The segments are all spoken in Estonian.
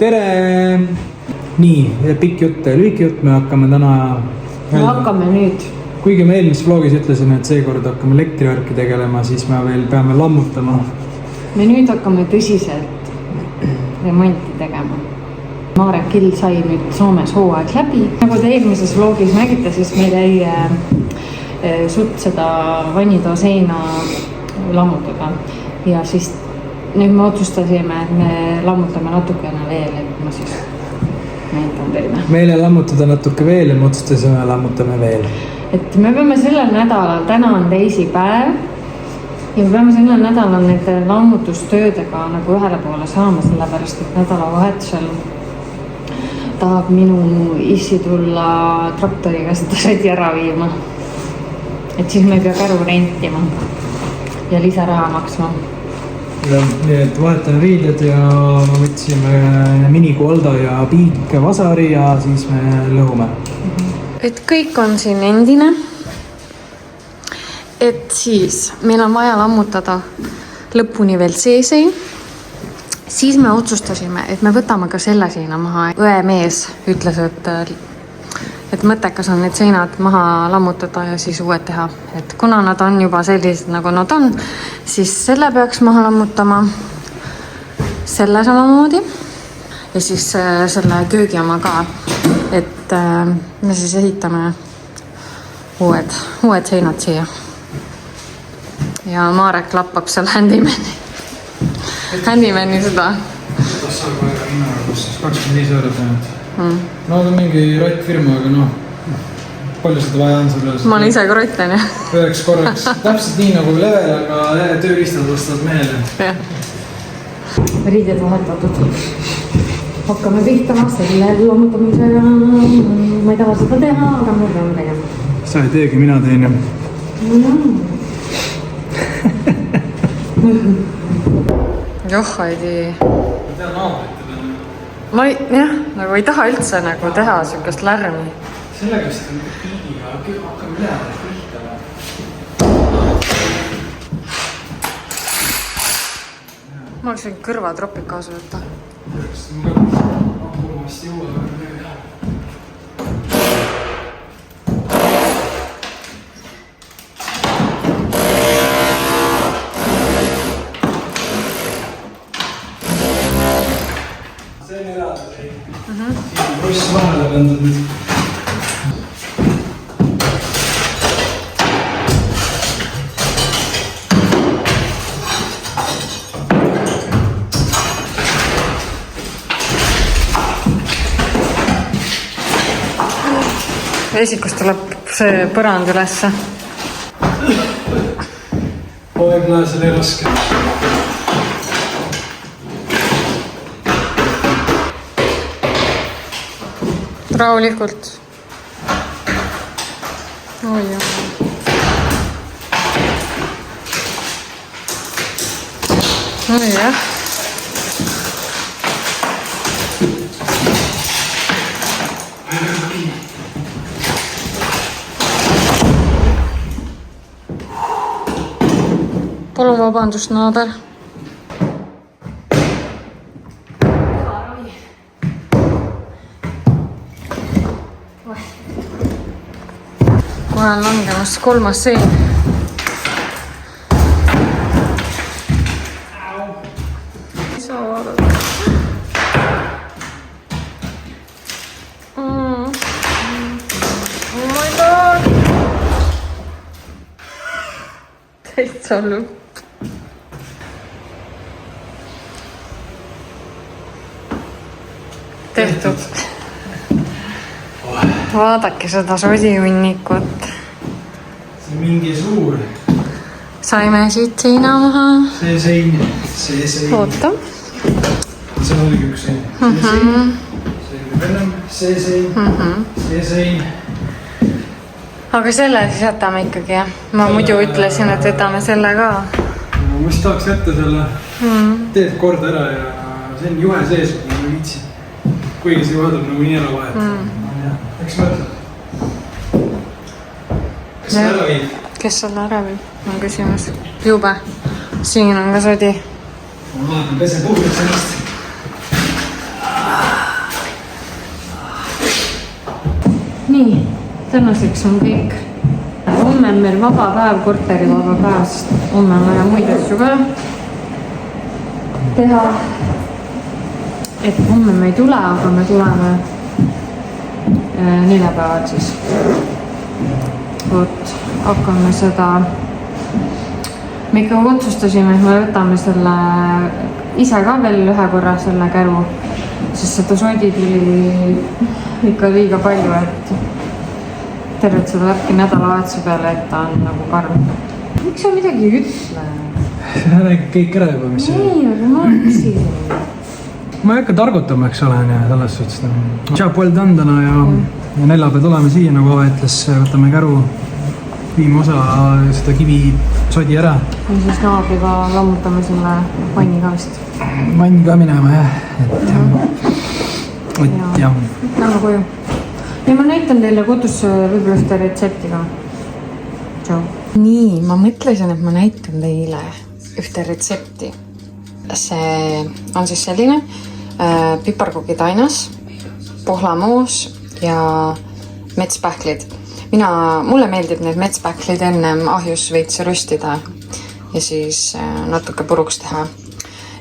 tere! Nii, pikk jutt ja lühike jutt, me hakkame täna... Me hakkame nüüd. Kuigi me eelmises vlogis ütlesin, et seekord hakkame elektrivärki tegelema, siis me veel peame lammutama. Me nüüd hakkame tõsiselt remonti tegema. Marek Kill sai nüüd Soomes hooaeg läbi. Nagu te eelmises vlogis nägite, siis meil jäi sutt seda vannitoa seina lammutada. Ja siis nüüd me otsustasime, et me lammutame natukene veel, et ma siis näitan teile. Meile lammutada natuke veel ja me otsustasime lammutame veel. Et me peame sellel nädalal, täna on teisipäev ja me peame sellel nädalal need lammutustöödega nagu ühele poole saama, sellepärast et nädalavahetusel tahab minu issi tulla traktoriga seda sõdi ära viima. Et siis me ei pea käru rentima ja lisaraha maksma. Ja, nii et vahetame riided ja võtsime minikuolda ja piik vasari ja siis me lõhume. Et kõik on siin endine. Et siis meil on vaja lammutada lõpuni veel see-sein. Siis me otsustasime, et me võtame ka selle seina maha. Õemees ütles, et mõttekas on need seinad maha lammutada ja siis uued teha. Et kuna nad on juba sellised, nagu nad on, siis selle peaks maha lammutama. Selle samamoodi. Ja siis selle köögi oma ka. Et me siis ehitame uued seinad siia. Ja Marek lappab seal Handymani seda. Kas saab aega hinnaga, kus siis 25 eurot ainult? No ta on mingi rott firma, aga palju seda vaja on selle? Ma olen ise ka rotten, jah. Üheks korraks, täpselt nii nagu level, aga tööriistad vastavad mehele. Riided vahetatud. Hakkame pihtama selle lammutamisega. Ma ei taha seda teha, aga me peame tegema. Sa ei teegi, mina teen. Joh, ei tee. Ma nagu ei taha üldse nagu teha sellist lärmi. Sellegast on piidiga, hakkame üle pihtama. Ma oleks võinud kõrvatropid kaasa võtta. Ma vast jõuan. See on eraldi. Siin ross vahele pandud nüüd. Esikust tuleb see põrand ülesse. Poeglaas oli raske. Rahulikult. Oi jah. Oi jah. Palun vabandust, naaber. Kohe on langemas 3. sein. Ei saa vaadata. Oh my god. Täitsa lõpp. Tehtud. Vaadake seda sodiunnikut. See on mingi suur. Saime siit seina maha. See sein. Oota. See on oligi üks sein. See sein. See on enam. See sein. See sein. Aga selle siis jätame ikkagi, jah. Ma muidu ütlesin, et võtame selle ka. Ma vist tahaks jätta selle. Teed kord ära ja see on juhe sees, kui ma viitsin. Kuigi see vahetab nagu nii ära vahet. Eks mõtled? Kes selle ära viib? Kes selle ära viib? On küsimus. Jube. Siin on ka sodi. Ma vaatan pese puhvits ennast. nii, tänaseks on kõik. Homme on meil vaba päev, korteri vaba päev, sest homme on vaja muid asju ka teha. Et homme me ei tule, aga me tuleme neljapäeval siis. Vot, hakkame seda. Me ikka otsustasime, et me võtame selle ise ka veel ühe korra selle käru, sest seda sodi tuli ikka liiga palju, et tervet seda värki nädalavahetuse peale, et ta on nagu karm. Miks sa midagi ütle? Räägi kõik ära juba, mis ei, aga ma küsin. Ma ei hakka targutama, eks olen ja selles suhtes. Tšau, pool tändana ja neljapäev tuleme siia, nagu Ava ütles, võtame käru, viime osa seda kivi sodi ära. Ja siis naabriga lammutame selle vanni ka vist. Vann ka minema, jah. Et jah. Lähme koju. Ja ma näitan teile kodus võib-olla ühte retsepti ka. Tšau. Nii, ma mõtlesin, et ma näitan teile ühte retsepti. See on siis selline piparkukitainas, pohlamoos ja metspähklid. Mulle meeldib need metspähklid ennem ahjus veits röstida ja siis natuke puruks teha.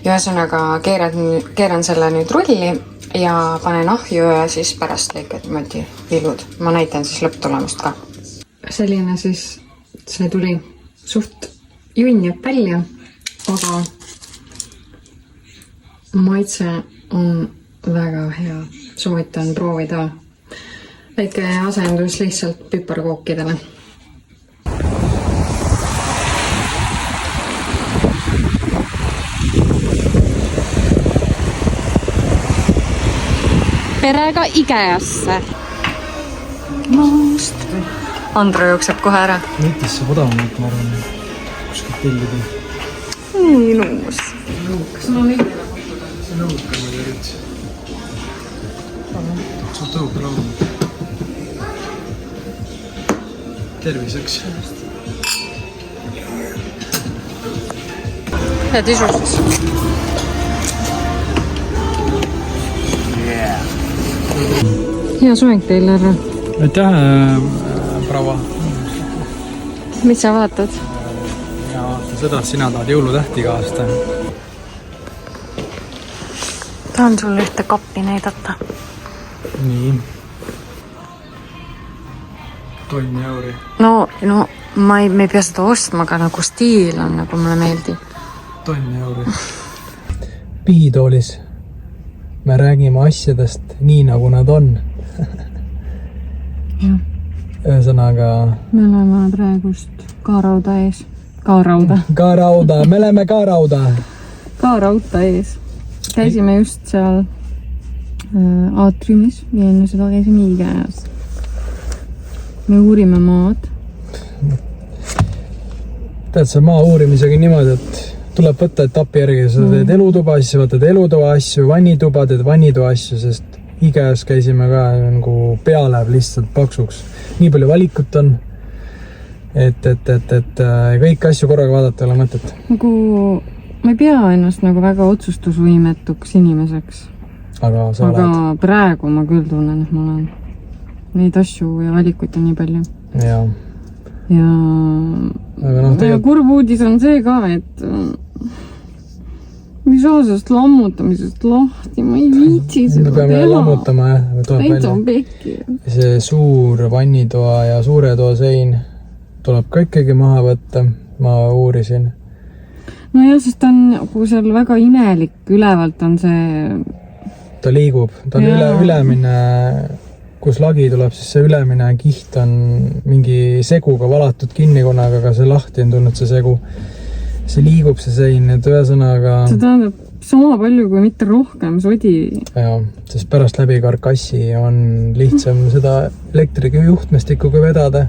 Ja ühesõnaga keeran selle nüüd rulli ja panen ahju ja siis pärast lõikad niimoodi villud. Ma näitan siis lõpptulemust ka. Selline siis see tuli suht junnjab välja, aga maitse on väga hea. Soovitan proovida. Väike asendus lihtsalt piparkookidele. Perega Ikeasse. Andro jookseb kohe ära. Netis saab odavamalt, ma arvan, kuskilt tellida. Nii ilus. Kas sul on õige? See nõuka ma teerid. Sul tõuka laulma. Terviseks. Ja tisus. Hea soeng teile, härra. Aitäh, proua. Mis sa vaatad? Ja vaata seda, et sina tahad jõulutähti ka aasta. Tahan sulle ühte kappi näidata. Nii. Tonni euri. No me ei pea seda ostma, aga nagu stiil on, nagu mulle meeldib. Tonni euri. Pihitoolis me räägime asjadest nii, nagu nad on. Ühesõnaga... Me oleme praegust Kaarauda ees. Kaarauda, me oleme Kaarauda. Kaarauda ees. Käisime just seal aatriumis ja enne seda käisime Ikeas. Me uurime maad. Tead sa maa uurimisega niimoodi, et tuleb võtta etapi järgi. Sa teed elutuba asju, võtad elutuba asju, vannituba, teed vannituba asju, sest Ikeas käisime ka nagu pea läheb lihtsalt paksuks. Nii palju valikut on, et kõik asju korraga vaadata ei ole mõtet. Nagu ma ei pea ennast nagu väga otsustusvõimetuks inimeseks. Aga praegu ma küll tunnen, et ma olen neid asju ja valikuid on nii palju. Ja kurb uudis on see ka, et me ei saa sellest lammutamisest lahti, ma ei viitsi seda teha. Me peame lammutama, jah. Täitsa on pekki. See suur vannitoa ja suure toa sein tuleb ka ikkagi maha võtta, ma uurisin. No jah, sest ta on nagu seal väga imelik, ülevalt on see... Ta liigub, ta on ülemine, kus lagi tuleb, siis see ülemine kiht on mingi seguga valatud kinni konaga, aga see lahti on tulnud see segu. See liigub see sein, et ühesõnaga... See tähendab sama palju kui mitte rohkem sodi. Jaa, sest pärast läbi karkassi on lihtsam seda elektrijuhtmestikuga vedada.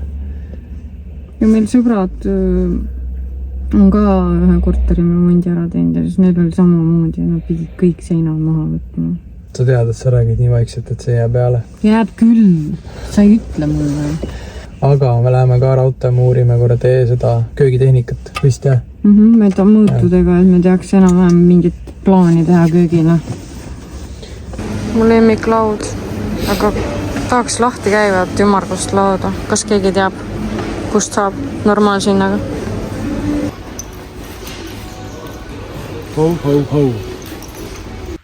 Ja meil sõbrad on ka ühe korteri remondi ära teinud ja siis neil oli samamoodi ja nad pidid kõik seinad maha võtma. Sa tead, et sa räägid nii vaikselt, et see jääb peale? Jääb küll. Sa ei ütle mulle. Aga me läheme ka raudtee, me uurime korda seda köögitehnikat. Vist jah? Me ta mõõtudega, et me teaks enam-vähem mingit plaani teha köögina. Mu lemmiklaud, aga Tahaks lahti käivat ümmargust lauda. Kas keegi teab, kust saab normaalse hinnaga? Ho.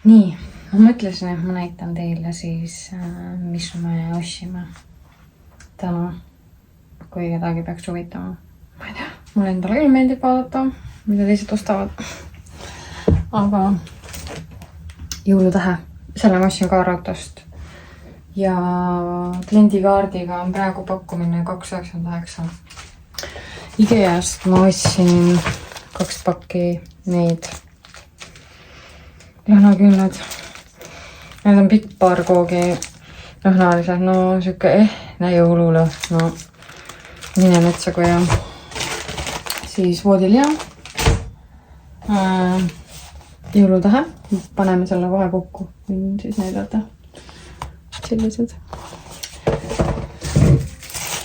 Nii, ma mõtlesin, et ma näitan teile siis, mis me ostsime täna, kui kedagi peaks huvitama. Ma ei tea, mulle endale küll meeldib vaadata, mida teised ostavad. Aga jõulutähe, selle ma ostsin ka Rautost. Ja kliendikaardiga on praegu pakkumine 2,99. Ikeast ma ostsin 2 pakki neid lõhnaküünlad. Need on piparkoogi lõhnalised, no siuke jõululõhn, no mine metsagu ja siis voodilja. Jõulutähe, paneme selle kohe kokku, võin siis näidata. Sellised.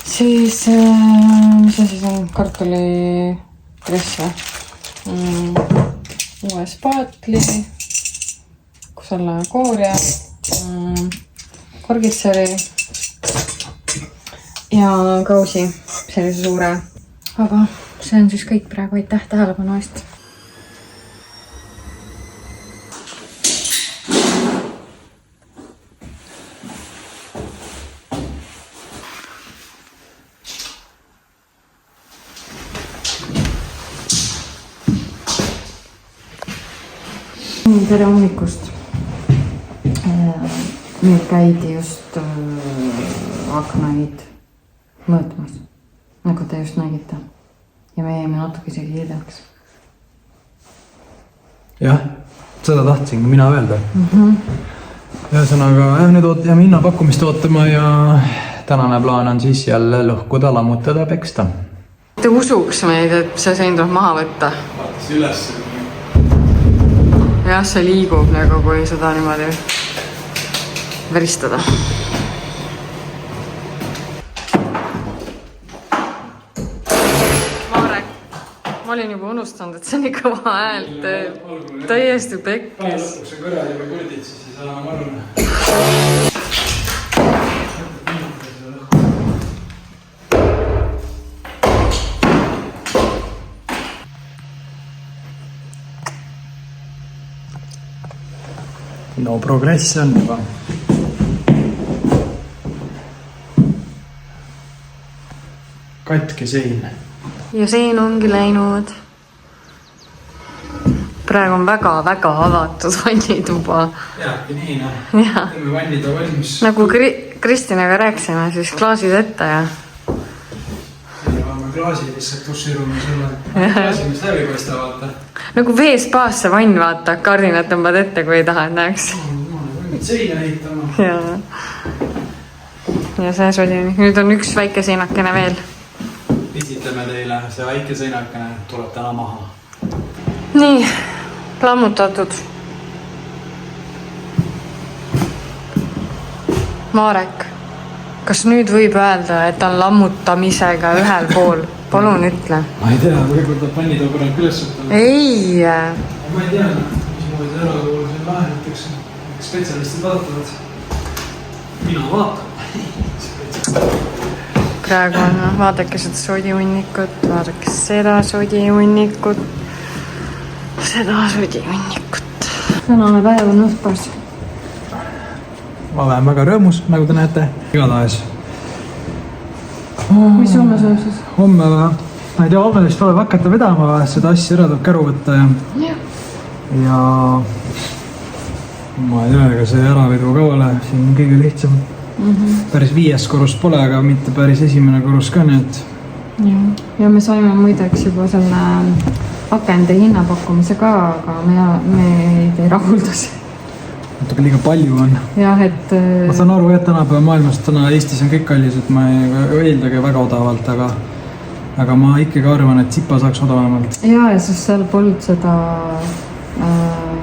Siis, mis see siis on? Kartulikresse. Uue spaatli, selle koorja, korgitseri ja kausi sellise suure. Aga see on siis kõik praegu, aitäh tähelepanu eest. Tere hommikust. Meil käidi just aknaid mõõtmas, nagu te just nägite. Ja me jäime natuke isegi hiljaks. Jah, seda tahtsingi mina öelda. Ühesõnaga, nüüd jääme hinnapakkumist ootama ja tänane plaan on siis jälle lõhkuda, lammutada, peksta. Te usuks meid, et see sein tuleb maha võtta. Vaatas üles. Jah, see liigub nagu, kui seda niimoodi veristada. Marek, ma olin juba unustanud, et see on nii kõva häält. Täiesti pekkis. Lõpuks on kõrvad juba kuldid, siis ei saa maruna. No progress on juba. Katke sein. Ja sein ongi läinud. Praegu on väga-väga avatud vannituba. Jääbki nii, noh. Teeme vannida valmis. Nagu Kristinaga rääksime, siis klaasid ette ja... Ja me klaasi lihtsalt tussirume selle. Klaasi, mis läbi paista vaata. Nagu veespaasse vann vaata, kardinad tõmbad ette, kui ei taha, et näeks. Seina ehitama. Ja see sodi. Nüüd on üks väike seinakene veel. Esitleme teile, see väike seinakene tuleb täna maha. Nii, lammutatud. Marek, kas nüüd võib öelda, et on lammutamisega ühel pool? Palun ütle. Ma ei tea, võib-olla ta pannid operat üles võtta. Ei! Ma ei tea, mis ma võid ära kuulda siin lahendateks. Spetsialistid vaatavad. Mina vaatan. Praegu on, vaadake seda sodiunnikut, vaadake seda sodiunnikut, seda sodiunnikut. Tänane päev on õhtus. Ma olen väga rõõmus, nagu te näete. Igatahes. Mis homme saab siis? Homme, ma ei tea, homme vist tuleb hakata vedama, seda asja ära tuleb käru võtta ja ma ei tea, ega see äravedu ka ole, siin on kõige lihtsam. Päris 5. korrus pole, aga mitte päris 1. korrus ka, nii et... Ja me saime muideks juba selle akende hinnapakkumise ka, aga me ei rahulda see. Natuke liiga palju on. Jah, et... Ma saan aru, et tänapäeva maailmas, täna Eestis on kõik kallis, et ma ei eeldagi väga odavalt, aga ma ikkagi arvan, et Sipa saaks odavamalt. Ja sest seal polnud seda,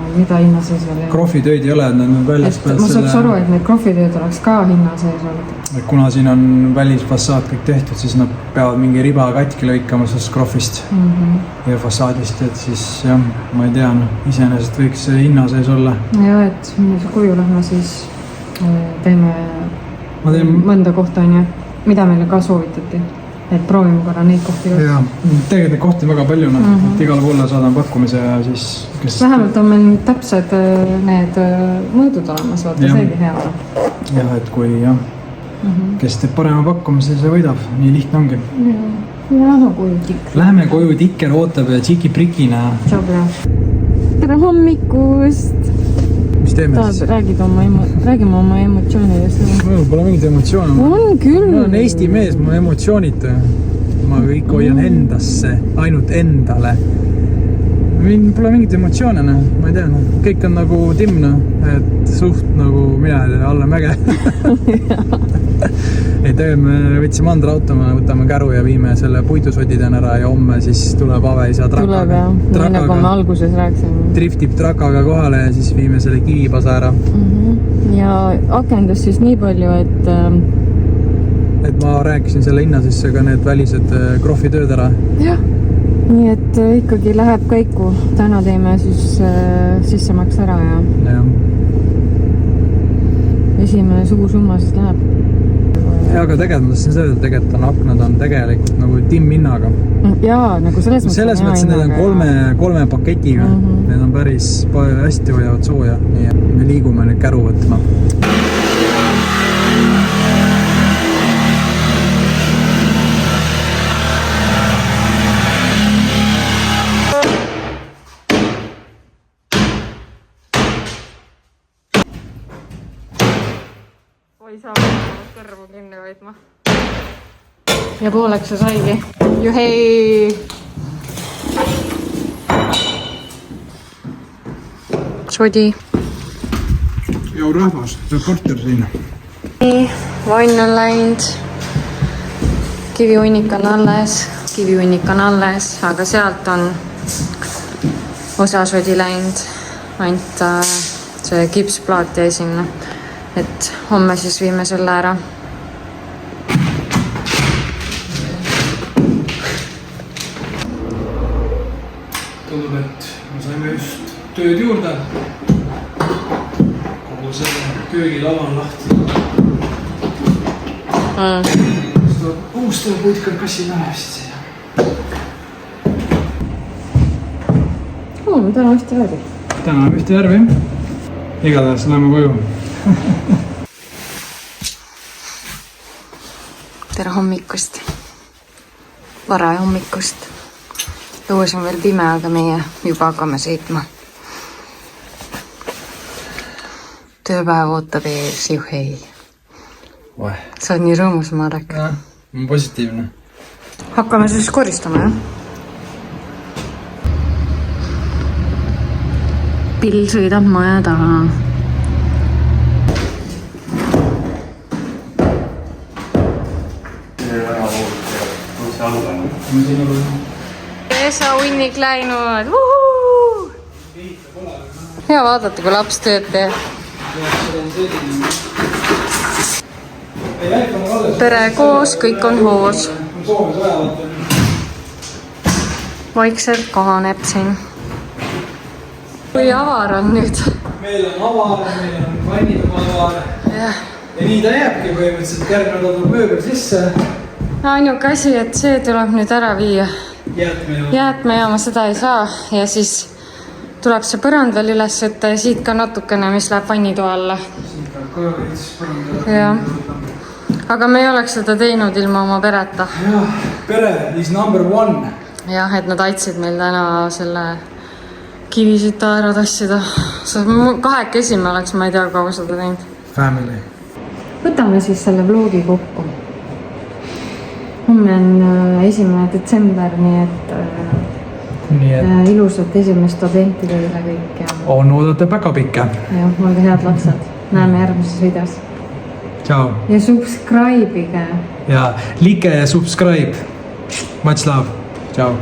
mida hinna sees veel. Krohvitöid ei ole, et need on väljaspealt ma saaks aru, et need krohvitöid oleks ka hinna sees olnud. Kuna siin on välisfassaad kõik tehtud, siis nad peavad mingi riba katki lõikama sellest krohvist ja fassaadist, et siis jah, ma ei tea, iseenesest võiks see hinna sees olla. Ja, et millise kujule me siis teeme ma teen... mõnda kohta on ju, mida meile ka soovitati. Et proovime korra neid kohti. Jaa, tegelikult neid kohti väga palju, et igale poole saadame pakkumise ja siis... Vähemalt on meil nüüd täpsed need mõõdud olemas, vaata seegi hea. Jah, et kui kes teeb parema pakkumise, see võidab. Nii lihtne ongi. Lähme koju tikk. Läheme koju, Tikker ootab ja tšiki-prikina. Tšau, pea. Tere hommikust! Mis teeme siis? Räägime oma emotsioonidest. Pole mingit emotsioone. On küll. Ma olen Eesti mees, ma emotsioonita. Ma kõik hoian endasse, ainult endale. Pole mingit emotsioone, ma ei tea. Kõik on nagu timna, et suht nagu mina alla mäge. Ei töö, me võtsime Andra auto, me võtame käru ja viime selle puidusodiden ära ja homme siis tuleb Aveisa trakaga. Tuleb jah, nagu me alguses rääkisime. Driftib trakaga kohale ja siis viime selle kivipasa ära. Ja akendus siis nii palju, et ma rääkisin selle hinnasisse ka need välised krohvitööd ära. Jah, nii et ikkagi läheb käiku. Täna teeme siis sissemaks ära ja esimene suusumma siis läheb. Ja, aga tegelikult ma tahtsin seda, tegelikult on aknad on tegelikult nagu timmhinnaga. Jaa, nagu selles mõttes need on kolme paketiga. Need on päris hästi hoiavad sooja. Nii et me liigume nüüd käru võtma. Ei saa kõrvu kinni hoidma. Ja pooleks see saigi. Juhei! Sodi. Jau rahvas, reporter siin. Nii, vann on läinud. Kivihunnik on alles, aga sealt on osa sodi läinud. Ainult see kipsplaat jäi sinna. Et homme siis viime selle ära. Tundub, et me saime just tööd juurde. Kogu selle köögilava on lahti. Uus tööpuitkar kassi lähevist siia. Täna ühte värvi. Täna ühte värvi. Igatahes läheme koju. Tere hommikust. Vara hommikust. Õues on veel pime, aga meie juba hakkame sõitma. Tööpäev ootab ees, juhei. Sa oled nii rõõmus, Marek. Ja, on positiivne. Hakkame siis koristama, jah? Pill sõidab maja taha. Esa unnik läinud. Hea vaadata, kui laps tööd teeb. Pere koos, kõik on hoos. Vaikselt kahaneb siin. Kui avar on nüüd? Meil on avar, meil on vannid oma avar. Ja nii ta jääbki põhimõtteliselt. Järgmine tuleb mööbel sisse. Ainuke asi, et see tuleb nüüd ära viia. Jäätmejaama seda ei saa ja siis tuleb see põrand veel üles võtta ja siit ka natukene, mis läheb vannitoa alla. Ja. Aga me ei oleks seda teinud ilma oma pereta. Jah, pere is number one. Jah, et nad aitsid meil täna selle kivisita ära tassida. Kahekesi me oleks, ma ei tea, kaua seda teinud. Family. Võtame siis selle vlogi kokku. Homme on 1. detsember, nii et ilusat esimest adventi teile kõik. On oodata päkapikke. Jah, olge head lapsed. Näeme järgmises videos. Ciao. Ja subscribe'ige. Ja like ja subscribe. Much love. Ciao.